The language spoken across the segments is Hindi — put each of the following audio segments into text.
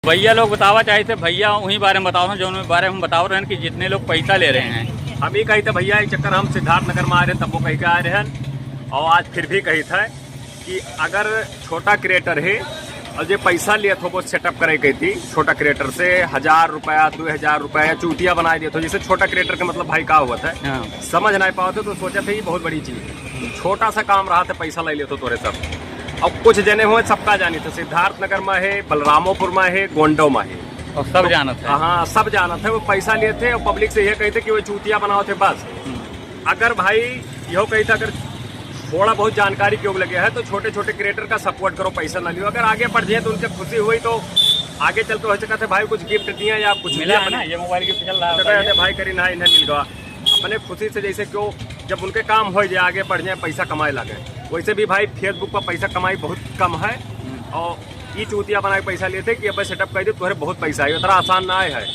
भैया लोग बतावा चाहे थे, भैया वही बारे में बताओ जो उनके बारे में बताओ रहे हैं कि जितने लोग पैसा ले रहे हैं। हम ही कही थे भैया एक चक्कर हम सिद्धार्थ नगर में आ रहे हैं, तब वो कही के आ रहे हैं। और आज फिर भी कही था कि अगर छोटा क्रिएटर है और जो पैसा लिया था वो सेटअप करे गई थी छोटा क्रिएटर से 1000 रुपया 2000 रुपया चूतिया बना दिया था। जैसे छोटा क्रिएटर का मतलब भाई का हुआ था, समझ नहीं पाते तो सोचा था ये बहुत बड़ी चीज है। छोटा सा काम रहा था, पैसा ले लिया तो तोरे सब। अब कुछ जने हुए सबका जानी थे, सिद्धार्थ नगर में है, बलरामोपुर में है, गोंडो में है, और सब जानत है। हाँ सब जानत है। वो पैसा लिए थे और पब्लिक से ये कहते कि वो चूतिया बनाओ थे बस। अगर भाई यो कही था अगर थोड़ा बहुत जानकारी क्यों लगे है तो छोटे छोटे क्रिएटर का सपोर्ट करो, पैसा ना लियो। अगर आगे बढ़ जाए तो उनसे खुशी हुई तो आगे चल तो हो सकता है भाई कुछ गिफ्ट दिया या कुछ मिला है ना, ये मोबाइल गिफ्ट चल रहा है भाई करी ना इन्हें मिल गया अपने खुशी से। जैसे क्यों जब उनके काम हो जाए आगे बढ़ जाए पैसा कमाए लगे, वैसे भी भाई फेसबुक पर पैसा कमाई बहुत कम है। और ये चूतिया बना के पैसा लिए थे कि अब सेटअप कर दे तुम्हारे बहुत पैसा है, उतना आसान ना है।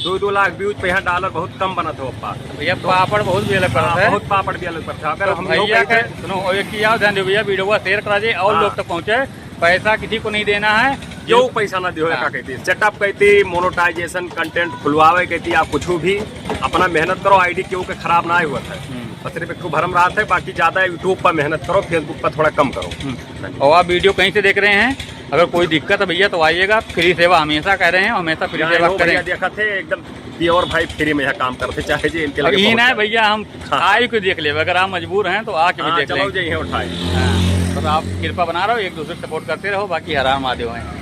2-2 लाख व्यूज पे यहाँ डॉलर बहुत कम बना था पप्पा। भैया पापड़ बहुत भी अलग पड़ता है, बहुत पापड़ भी अलग पड़ता है। अगर हम भैया के सुनो एक किया ध्यान दो भैया, वीडियो को शेयर करा दे और लोग तक पहुँचे। पैसा किसी को नहीं देना है, जो पैसा ना दियो का कहती सेटअप कहती मोनेटाइजेशन कंटेंट खुलवावे कहती आप कुछ भी अपना मेहनत करो, आईडी क्यों के खराब ना हुआ था बस सिर्फ एक भरम रहा था। बाकी ज्यादा यूट्यूब पर मेहनत करो, फेसबुक पर थोड़ा कम करो। और आप वीडियो कहीं से देख रहे हैं, अगर कोई दिक्कत है भैया तो आइएगा, फ्री सेवा हमेशा कह रहे हैं, हमेशा फ्री सेवा करें। देखा थे एकदम प्योर भाई फ्री में यहाँ काम करते चाहे जी इनके लिए ये ना भैया हम आए को देख ले, अगर आप मजबूर हैं तो आके भी देख लें। चलो जी उठाए। तो आप कृपा बना रहो, एक दूसरे को सपोर्ट करते रहो, बाकी हराम महादेव हैं।